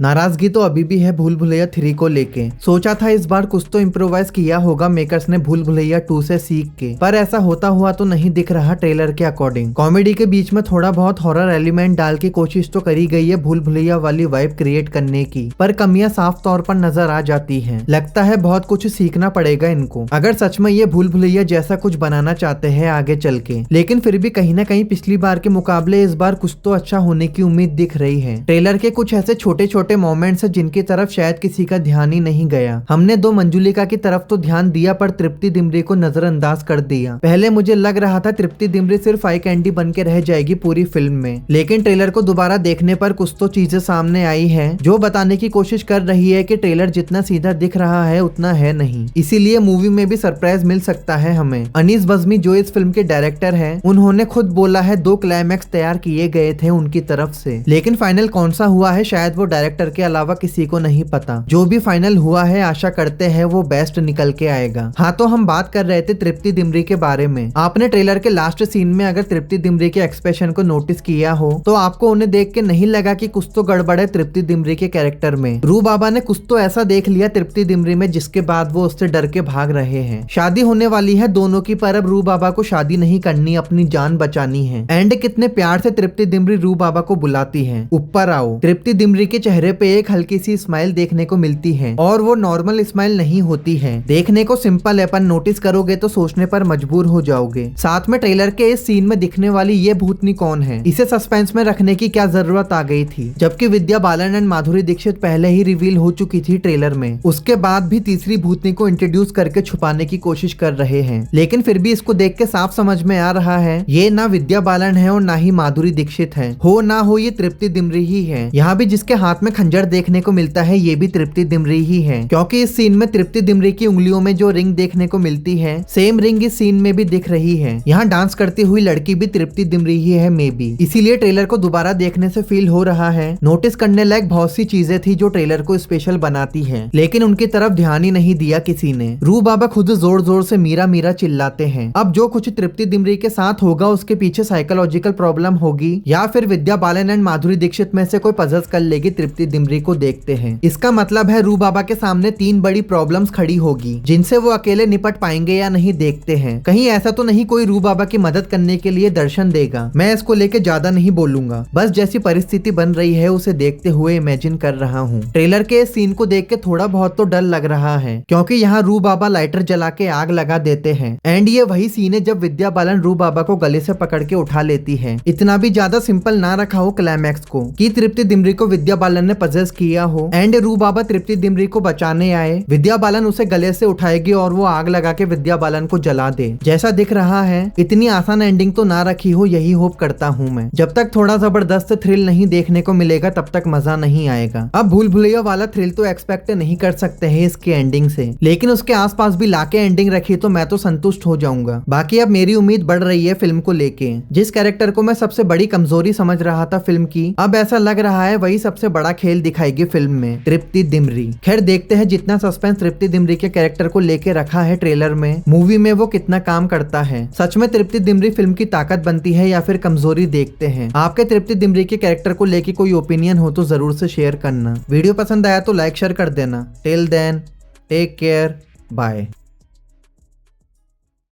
नाराजगी तो अभी भी है भूल भुलैया 3 को लेके। सोचा था इस बार कुछ तो इम्प्रोवाइज किया होगा मेकर्स ने भूल भुलैया 2 से सीख के, पर ऐसा होता हुआ तो नहीं दिख रहा ट्रेलर के अकॉर्डिंग। कॉमेडी के बीच में थोड़ा बहुत हॉरर एलिमेंट डाल के कोशिश तो करी गई है भूल भुलैया वाली वाइब क्रिएट करने की, पर कमियां साफ तौर पर नजर आ जाती हैं। लगता है बहुत कुछ सीखना पड़ेगा इनको, अगर सच में ये भूल भुलैया जैसा कुछ बनाना चाहते हैं आगे चल के। लेकिन फिर भी कहीं ना कहीं पिछली बार के मुकाबले इस बार कुछ तो अच्छा होने की उम्मीद दिख रही है। ट्रेलर के कुछ ऐसे छोटे छोटे मोमेंट्स हैं जिनकी तरफ शायद किसी का ध्यान ही नहीं गया। हमने 2 मंजुलिका की तरफ तो ध्यान दिया, पर तृप्ति डिमरी को नजरअंदाज कर दिया। पहले मुझे लग रहा था तृप्ति डिमरी सिर्फ आई कैंडी बन के रह जाएगी पूरी फिल्म में, लेकिन ट्रेलर को दोबारा देखने पर कुछ तो चीजें सामने आई है जो बताने की कोशिश कर रही है कि ट्रेलर जितना सीधा दिख रहा है उतना है नहीं। इसीलिए मूवी में भी सरप्राइज मिल सकता है हमें। अनीस बज्मी जो इस फिल्म के डायरेक्टर है, उन्होंने खुद बोला है 2 क्लाइमैक्स तैयार किए गए थे उनकी तरफ से, लेकिन फाइनल कौन सा हुआ है शायद वो डायरेक्टर के अलावा किसी को नहीं पता। जो भी फाइनल हुआ है आशा करते हैं वो बेस्ट निकल के आएगा। हाँ, तो हम बात कर रहे थे तृप्ति डिमरी के बारे में। आपने ट्रेलर के लास्ट सीन में अगर तृप्ति डिमरी के एक्सप्रेशन को नोटिस किया हो तो आपको उन्हें देख के नहीं लगा कि कुछ तो गड़बड़ है तृप्ति डिमरी के कैरेक्टर में। रू बाबा ने कुछ तो ऐसा देख लिया तृप्ति डिमरी में जिसके बाद वो उससे डर के भाग रहे हैं। शादी होने वाली है दोनों की, पर अब रू बाबा को शादी नहीं करनी, अपनी जान बचानी है। एंड कितने प्यार से तृप्ति डिमरी रू बाबा को बुलाती है, ऊपर आओ। तृप्ति डिमरी के चेहरे पे एक हल्की सी स्माइल देखने को मिलती है और वो नॉर्मल स्माइल नहीं होती है। देखने को सिंपल है पर नोटिस करोगे तो सोचने पर मजबूर हो जाओगे। साथ में ट्रेलर के इस सीन में दिखने वाली ये भूतनी कौन है, इसे सस्पेंस में रखने की क्या जरूरत आ गई थी, जबकि विद्या बालन एंड माधुरी दीक्षित पहले ही रिवील हो चुकी थी ट्रेलर में। उसके बाद भी तीसरी भूतनी को इंट्रोड्यूस करके छुपाने की कोशिश कर रहे हैं, लेकिन फिर भी इसको देख के साफ समझ में आ रहा है ये ना विद्या बालन है और ना ही माधुरी दीक्षित है, हो ना हो ये तृप्ति डिमरी ही है। यहाँ भी जिसके हाथ में खंजर देखने को मिलता है ये भी तृप्ति डिमरी ही है, क्योंकि इस सीन में तृप्ति डिमरी की उंगलियों में जो रिंग देखने को मिलती है सेम रिंग इस सीन में भी दिख रही है। यहाँ डांस करती हुई लड़की भी तृप्ति डिमरी ही है मे बी, इसीलिए ट्रेलर को दोबारा देखने से फील हो रहा है। नोटिस करने लायक बहुत सी चीजें थी जो ट्रेलर को स्पेशल बनाती है, लेकिन उनकी तरफ ध्यान ही नहीं दिया किसी ने। रू बाबा खुद जोर जोर से मीरा मीरा चिल्लाते हैं। अब जो कुछ तृप्ति डिमरी के साथ होगा उसके पीछे साइकोलॉजिकल प्रॉब्लम होगी या फिर विद्या बालन एंड माधुरी दीक्षित में से कोई पजल कर लेगी तृप्ति डिमरी को, देखते हैं। इसका मतलब है रू बाबा के सामने 3 बड़ी प्रॉब्लम्स खड़ी होगी जिनसे वो अकेले निपट पाएंगे या नहीं, देखते हैं। कहीं ऐसा तो नहीं कोई रू बाबा की मदद करने के लिए दर्शन देगा। मैं इसको लेके ज्यादा नहीं बोलूंगा, बस जैसी परिस्थिति बन रही है उसे देखते हुए इमेजिन कर रहा हूँ। ट्रेलर के इस सीन को देख के थोड़ा बहुत तो डर लग रहा है, क्योंकि यहाँ रू बाबा लाइटर जला के आग लगा देते हैं एंड ये वही सीन है जब विद्या बालन रू बाबा को गले से पकड़ के उठा लेती है। इतना भी ज्यादा सिंपल ना रखा हो क्लाइमैक्स को कि तृप्ति डिमरी को विद्या बालन ने पजेस किया हो एंड रू बाबा तृप्ति डिमरी को बचाने आए, विद्या बालन उसे गले से उठाएगी और वो आग लगा के विद्या बालन को जला दे। जैसा दिख रहा है इतनी आसान एंडिंग तो ना रखी हो, यही होप करता हूँ मैं। जब तक थोड़ा जबरदस्त थ्रिल नहीं देखने को मिलेगा तब तक मजा नहीं आएगा। अब भूल भुलैया वाला थ्रिल तो एक्सपेक्ट नहीं कर सकते हैं इसकी एंडिंग से, लेकिन उसके आसपास भी लाके एंडिंग रखी तो मैं तो संतुष्ट हो जाऊंगा। बाकी अब मेरी उम्मीद बढ़ रही है फिल्म को लेके। जिस कैरेक्टर को मैं सबसे बड़ी कमजोरी समझ रहा था फिल्म की, अब ऐसा लग रहा है वही सबसे बड़ा खेल दिखाएगी फिल्म में, तृप्ति डिमरी। खैर देखते हैं जितना सस्पेंस तृप्ति डिमरी के कैरेक्टर को लेके रखा है ट्रेलर में, मूवी में वो कितना काम करता है। सच में तृप्ति डिमरी फिल्म की ताकत बनती है या फिर कमजोरी, देखते हैं। आपके तृप्ति डिमरी के कैरेक्टर को लेके कोई ओपिनियन हो तो जरूर से शेयर करना। वीडियो पसंद आया तो लाइक शेयर कर देना। Till then take care, bye.